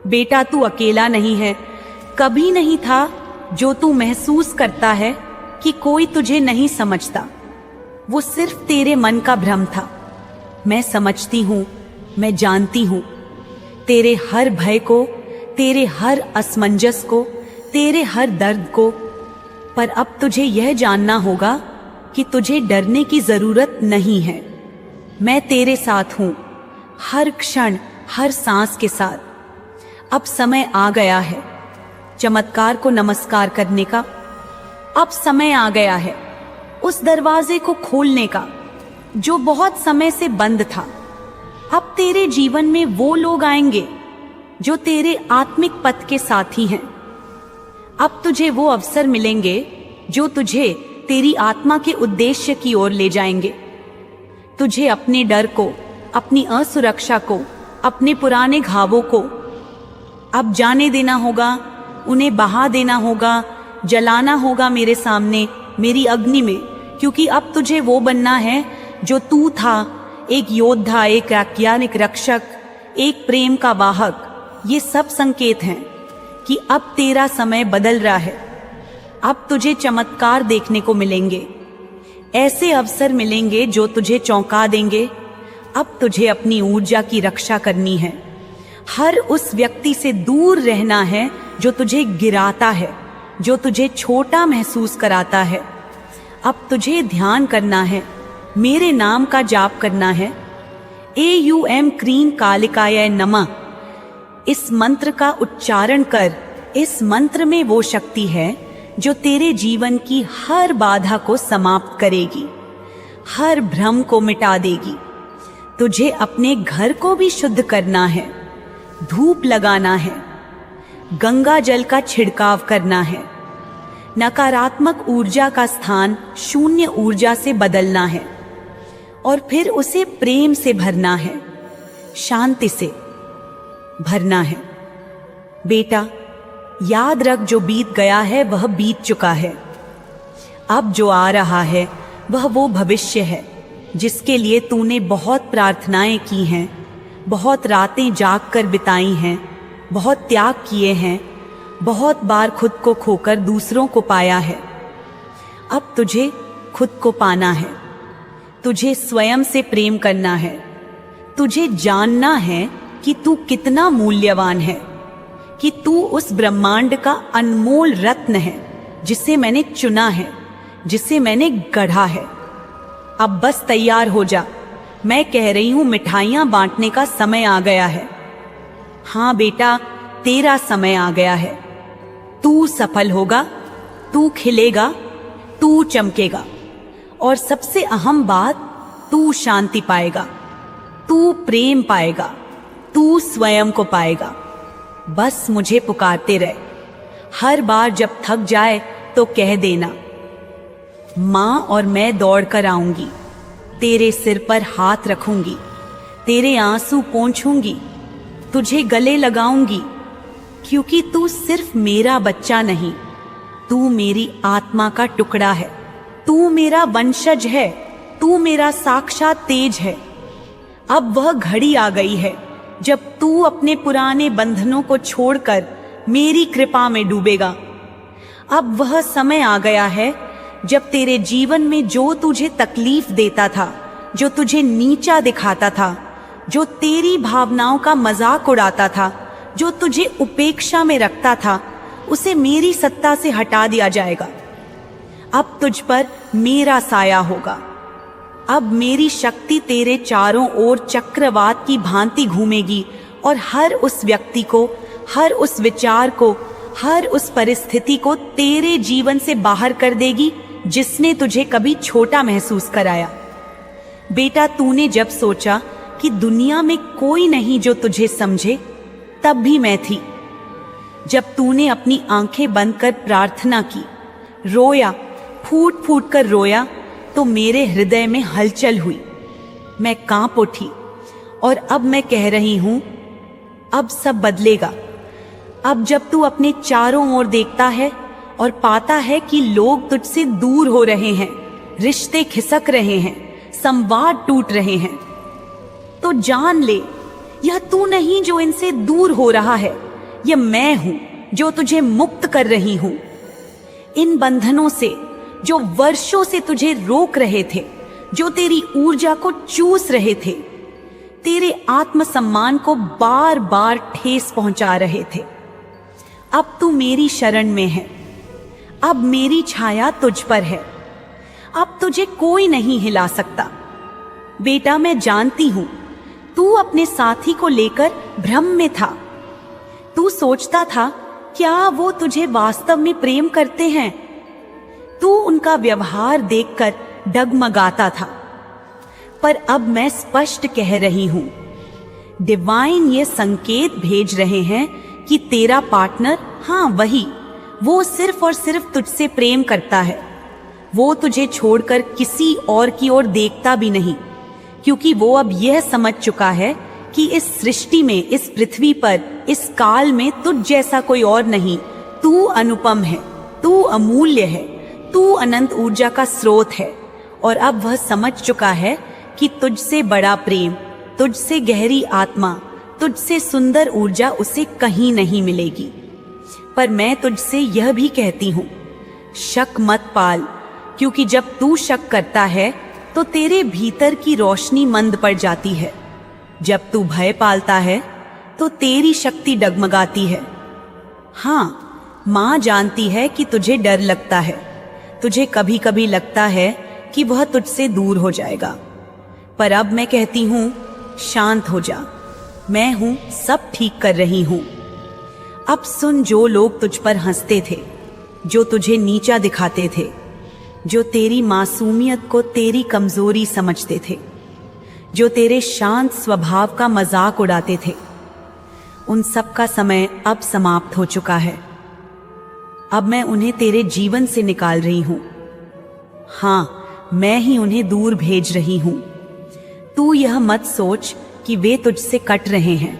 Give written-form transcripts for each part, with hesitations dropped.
बेटा तू अकेला नहीं है, कभी नहीं था। जो तू महसूस करता है कि कोई तुझे नहीं समझता, वो सिर्फ तेरे मन का भ्रम था। मैं समझती हूँ, मैं जानती हूँ तेरे हर भय को, तेरे हर असमंजस को, तेरे हर दर्द को। पर अब तुझे यह जानना होगा कि तुझे डरने की जरूरत नहीं है। मैं तेरे साथ हूं, हर क्षण, हर सांस के साथ। अब समय आ गया है चमत्कार को नमस्कार करने का। अब समय आ गया है उस दरवाजे को खोलने का जो बहुत समय से बंद था। अब तेरे जीवन में वो लोग आएंगे जो तेरे आत्मिक पथ के साथी हैं। अब तुझे वो अवसर मिलेंगे जो तुझे तेरी आत्मा के उद्देश्य की ओर ले जाएंगे। तुझे अपने डर को, अपनी असुरक्षा को, अपने पुराने घावों को अब जाने देना होगा, उन्हें बहा देना होगा, जलाना होगा मेरे सामने, मेरी अग्नि में। क्योंकि अब तुझे वो बनना है जो तू था, एक योद्धा, एक वैज्ञानिक रक्षक, एक प्रेम का वाहक। ये सब संकेत हैं कि अब तेरा समय बदल रहा है। अब तुझे चमत्कार देखने को मिलेंगे, ऐसे अवसर मिलेंगे जो तुझे चौंका देंगे। अब तुझे अपनी ऊर्जा की रक्षा करनी है। हर उस व्यक्ति से दूर रहना है जो तुझे गिराता है, जो तुझे छोटा महसूस कराता है। अब तुझे ध्यान करना है, मेरे नाम का जाप करना है। AUM क्रीं कालिकाय नमः। इस मंत्र का उच्चारण कर। इस मंत्र में वो शक्ति है जो तेरे जीवन की हर बाधा को समाप्त करेगी, हर भ्रम को मिटा देगी। तुझे अपने घर को भी शुद्ध करना है, धूप लगाना है, गंगा जल का छिड़काव करना है। नकारात्मक ऊर्जा का स्थान शून्य ऊर्जा से बदलना है और फिर उसे प्रेम से भरना है, शांति से भरना है। बेटा याद रख, जो बीत गया है वह बीत चुका है। अब जो आ रहा है वह वो भविष्य है जिसके लिए तूने बहुत प्रार्थनाएं की हैं, बहुत रातें जाग कर बिताई हैं, बहुत त्याग किए हैं, बहुत बार खुद को खोकर दूसरों को पाया है। अब तुझे खुद को पाना है, तुझे स्वयं से प्रेम करना है। तुझे जानना है कि तू कितना मूल्यवान है, कि तू उस ब्रह्मांड का अनमोल रत्न है जिसे मैंने चुना है, जिसे मैंने गढ़ा है। अब बस तैयार हो जा, मैं कह रही हूं मिठाइयां बांटने का समय आ गया है। हाँ बेटा, तेरा समय आ गया है। तू सफल होगा, तू खिलेगा, तू चमकेगा और सबसे अहम बात, तू शांति पाएगा, तू प्रेम पाएगा, तू स्वयं को पाएगा। बस मुझे पुकारते रहे। हर बार जब थक जाए तो कह देना, माँ और मैं दौड़ कर आऊंगी, तेरे सिर पर हाथ रखूंगी, तेरे आंसू पोंछूंगी, तुझे गले लगाऊंगी। क्योंकि तू सिर्फ मेरा बच्चा नहीं, तू मेरी आत्मा का टुकड़ा है, तू मेरा वंशज है, तू मेरा साक्षात तेज है। अब वह घड़ी आ गई है जब तू अपने पुराने बंधनों को छोड़कर मेरी कृपा में डूबेगा। अब वह समय आ गया है जब तेरे जीवन में जो तुझे तकलीफ देता था, जो तुझे नीचा दिखाता था, जो तेरी भावनाओं का मजाक उड़ाता था, जो तुझे उपेक्षा में रखता था, उसे मेरी सत्ता से हटा दिया जाएगा। अब तुझ पर मेरा साया होगा। अब मेरी शक्ति तेरे चारों ओर चक्रवात की भांति घूमेगी और हर उस व्यक्ति को, हर उस विचार को, हर उस परिस्थिति को तेरे जीवन से बाहर कर देगी जिसने तुझे कभी छोटा महसूस कराया। बेटा, तूने जब सोचा कि दुनिया में कोई नहीं जो तुझे समझे, तब भी मैं थी। जब तूने अपनी आंखें बंद कर प्रार्थना की, रोया, फूट फूट कर रोया, तो मेरे हृदय में हलचल हुई। मैं कांप उठी और अब मैं कह रही हूं, अब सब बदलेगा। अब जब तू अपने चारों ओर देखता है और पाता है कि लोग तुझसे दूर हो रहे हैं, रिश्ते खिसक रहे हैं, संवाद टूट रहे हैं, तो जान ले, यह तू नहीं जो इनसे दूर हो रहा है, यह मैं हूं जो तुझे मुक्त कर रही हूं। इन बंधनों से जो वर्षों से तुझे रोक रहे थे, जो तेरी ऊर्जा को चूस रहे थे, तेरे आत्मसम्मान को बार बार ठेस पहुंचा रहे थे, अब तू मेरी शरण में है। अब मेरी छाया तुझ पर है। अब तुझे कोई नहीं हिला सकता। बेटा, मैं जानती हूं तू अपने साथी को लेकर भ्रम में था। तू सोचता था क्या वो तुझे वास्तव में प्रेम करते हैं। तू उनका व्यवहार देखकर डगमगाता था। पर अब मैं स्पष्ट कह रही हूं, डिवाइन ये संकेत भेज रहे हैं कि तेरा पार्टनर, हाँ वही, वो सिर्फ और सिर्फ तुझसे प्रेम करता है। वो तुझे छोड़कर किसी और की ओर देखता भी नहीं, क्योंकि वो अब यह समझ चुका है कि इस सृष्टि में, इस पृथ्वी पर, इस काल में तुझ जैसा कोई और नहीं। तू अनुपम है, तू अमूल्य है, तू अनंत ऊर्जा का स्रोत है। और अब वह समझ चुका है कि तुझसे बड़ा प्रेम, तुझसे गहरी आत्मा, तुझसे सुंदर ऊर्जा उसे कहीं नहीं मिलेगी। पर मैं तुझसे यह भी कहती हूं, शक मत पाल, क्योंकि जब तू शक करता है तो तेरे भीतर की रोशनी मंद पड़ जाती है। जब तू भय पालता है तो तेरी शक्ति डगमगाती है। हाँ, माँ जानती है कि तुझे डर लगता है। तुझे कभी कभी लगता है कि वह तुझसे दूर हो जाएगा। पर अब मैं कहती हूं, शांत हो जा। मैं हूं, सब ठीक कर रही हूं। अब सुन, जो लोग तुझ पर हंसते थे, जो तुझे नीचा दिखाते थे, जो तेरी मासूमियत को तेरी कमजोरी समझते थे, जो तेरे शांत स्वभाव का मजाक उड़ाते थे, उन सब का समय अब समाप्त हो चुका है। अब मैं उन्हें तेरे जीवन से निकाल रही हूं। हाँ, मैं ही उन्हें दूर भेज रही हूं। तू यह मत सोच कि वे तुझसे कट रहे हैं।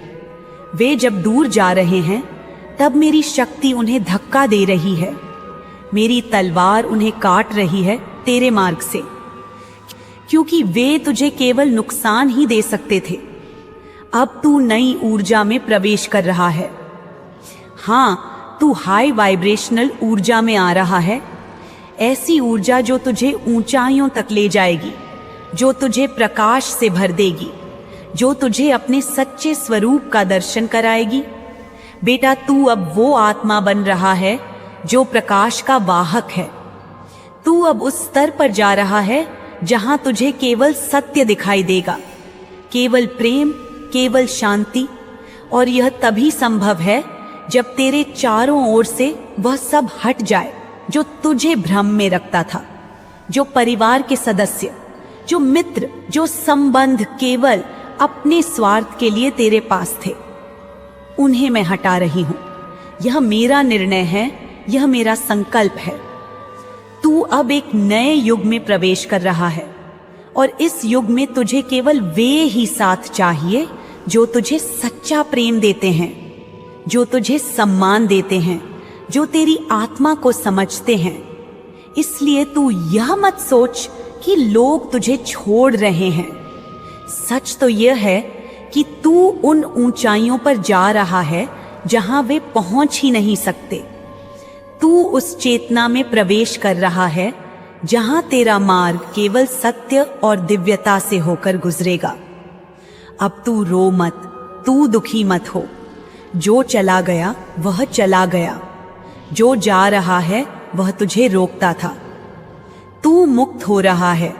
वे जब दूर जा रहे हैं तब मेरी शक्ति उन्हें धक्का दे रही है। मेरी तलवार उन्हें काट रही है तेरे मार्ग से, क्योंकि वे तुझे केवल नुकसान ही दे सकते थे। अब तू नई ऊर्जा में प्रवेश कर रहा है। हाँ, तू हाई वाइब्रेशनल ऊर्जा में आ रहा है। ऐसी ऊर्जा जो तुझे ऊंचाइयों तक ले जाएगी, जो तुझे प्रकाश से भर देगी, जो तुझे अपने सच्चे स्वरूप का दर्शन कराएगी। बेटा, तू अब वो आत्मा बन रहा है जो प्रकाश का वाहक है। तू अब उस स्तर पर जा रहा है जहां तुझे केवल सत्य दिखाई देगा, केवल प्रेम, केवल शांति। और यह तभी संभव है जब तेरे चारों ओर से वह सब हट जाए जो तुझे भ्रम में रखता था। जो परिवार के सदस्य, जो मित्र, जो संबंध केवल अपने स्वार्थ के लिए तेरे पास थे, उन्हें मैं हटा रही हूं। यह मेरा निर्णय है, यह मेरा संकल्प है। तू अब एक नए युग में प्रवेश कर रहा है, और इस युग में तुझे केवल वे ही साथ चाहिए जो तुझे सच्चा प्रेम देते हैं, जो तुझे सम्मान देते हैं, जो तेरी आत्मा को समझते हैं। इसलिए तू यह मत सोच कि लोग तुझे छोड़ रहे हैं। सच तो यह है कि तू उन ऊंचाइयों पर जा रहा है जहां वे पहुंच ही नहीं सकते। तू उस चेतना में प्रवेश कर रहा है जहां तेरा मार्ग केवल सत्य और दिव्यता से होकर गुजरेगा। अब तू रो मत, तू दुखी मत हो। जो चला गया वह चला गया। जो जा रहा है वह तुझे रोकता था। तू मुक्त हो रहा है,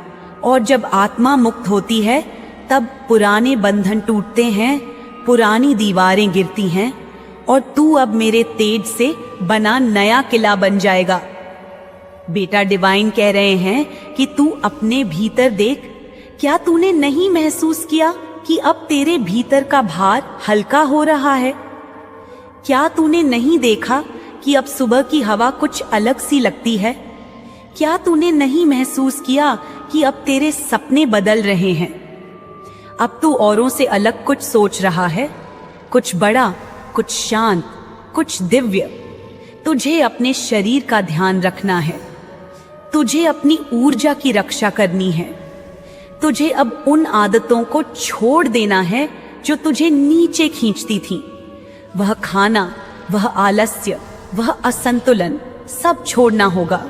और जब आत्मा मुक्त होती है तब पुराने बंधन टूटते हैं, पुरानी दीवारें गिरती हैं, और तू अब मेरे तेज से बना नया किला बन जाएगा। बेटा, डिवाइन कह रहे हैं कि तू अपने भीतर देख। क्या तूने नहीं महसूस किया कि अब तेरे भीतर का भार हल्का हो रहा है? क्या तूने नहीं देखा कि अब सुबह की हवा कुछ अलग सी लगती है? क्या तूने नहीं महसूस किया कि अब तेरे सपने बदल रहे हैं? अब तू औरों से अलग कुछ सोच रहा है, कुछ बड़ा, कुछ शांत, कुछ दिव्य। तुझे अपने शरीर का ध्यान रखना है। तुझे अपनी ऊर्जा की रक्षा करनी है। तुझे अब उन आदतों को छोड़ देना है जो तुझे नीचे खींचती थी। वह खाना वह आलस्य, वह असंतुलन सब छोड़ना होगा।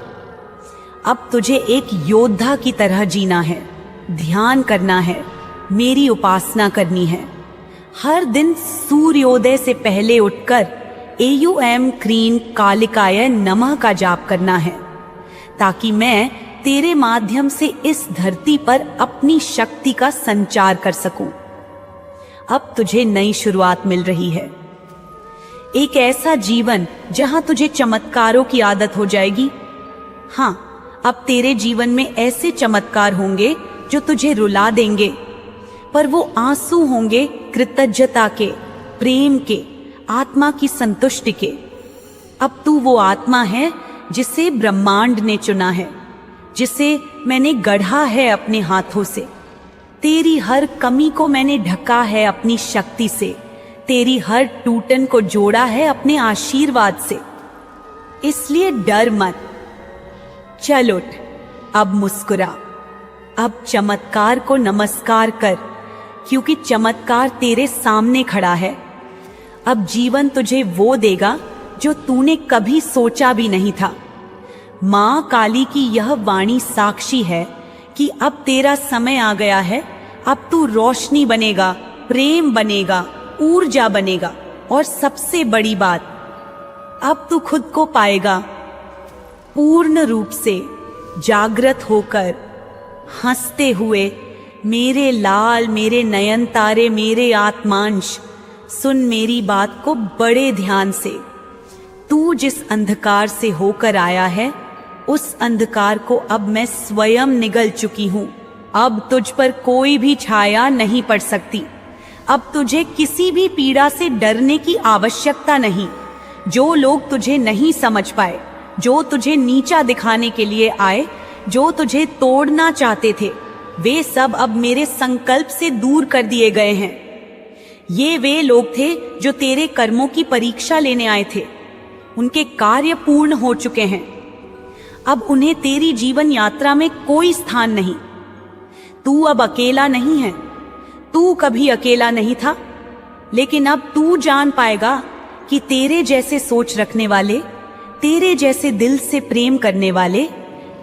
अब तुझे एक योद्धा की तरह जीना है, ध्यान करना है, मेरी उपासना करनी है। हर दिन सूर्योदय से पहले उठकर एयूएम क्रीं कालिकाय नमः का जाप करना है, ताकि मैं तेरे माध्यम से इस धरती पर अपनी शक्ति का संचार कर सकूं। अब तुझे नई शुरुआत मिल रही है, एक ऐसा जीवन जहां तुझे चमत्कारों की आदत हो जाएगी। हाँ, अब तेरे जीवन में ऐसे चमत्कार होंगे जो तुझे रुला देंगे, पर वो आंसू होंगे कृतज्ञता के, प्रेम के, आत्मा की संतुष्टि के। अब तू वो आत्मा है जिसे ब्रह्मांड ने चुना है, जिसे मैंने गढ़ा है अपने हाथों से। तेरी हर कमी को मैंने ढका है अपनी शक्ति से, तेरी हर टूटन को जोड़ा है अपने आशीर्वाद से। इसलिए डर मत, चल उठ, अब मुस्कुरा, अब चमत्कार को नमस्कार कर, क्योंकि चमत्कार तेरे सामने खड़ा है। अब जीवन तुझे वो देगा जो तूने कभी सोचा भी नहीं था। मां काली की यह वाणी साक्षी है कि अब तेरा समय आ गया है। अब तू रोशनी बनेगा, प्रेम बनेगा, ऊर्जा बनेगा, और सबसे बड़ी बात, अब तू खुद को पाएगा पूर्ण रूप से जागृत होकर, हंसते हुए। मेरे लाल, मेरे नयन तारे, मेरे आत्मांश, सुन मेरी बात को बड़े ध्यान से। तू जिस अंधकार से होकर आया है, उस अंधकार को अब मैं स्वयं निगल चुकी हूं। अब तुझ पर कोई भी छाया नहीं पड़ सकती। अब तुझे किसी भी पीड़ा से डरने की आवश्यकता नहीं। जो लोग तुझे नहीं समझ पाए, जो तुझे नीचा दिखाने के लिए आए, जो तुझे तोड़ना चाहते थे, वे सब अब मेरे संकल्प से दूर कर दिए गए हैं। ये वे लोग थे जो तेरे कर्मों की परीक्षा लेने आए थे। उनके कार्य पूर्ण हो चुके हैं। अब उन्हें तेरी जीवन यात्रा में कोई स्थान नहीं। तू अब अकेला नहीं है, तू कभी अकेला नहीं था, लेकिन अब तू जान पाएगा कि तेरे जैसे सोच रखने वाले, तेरे जैसे दिल से प्रेम करने वाले,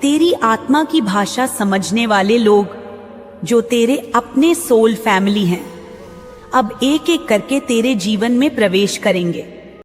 तेरी आत्मा की भाषा समझने वाले लोग, जो तेरे अपने सोल फैमिली हैं, अब एक एक करके तेरे जीवन में प्रवेश करेंगे।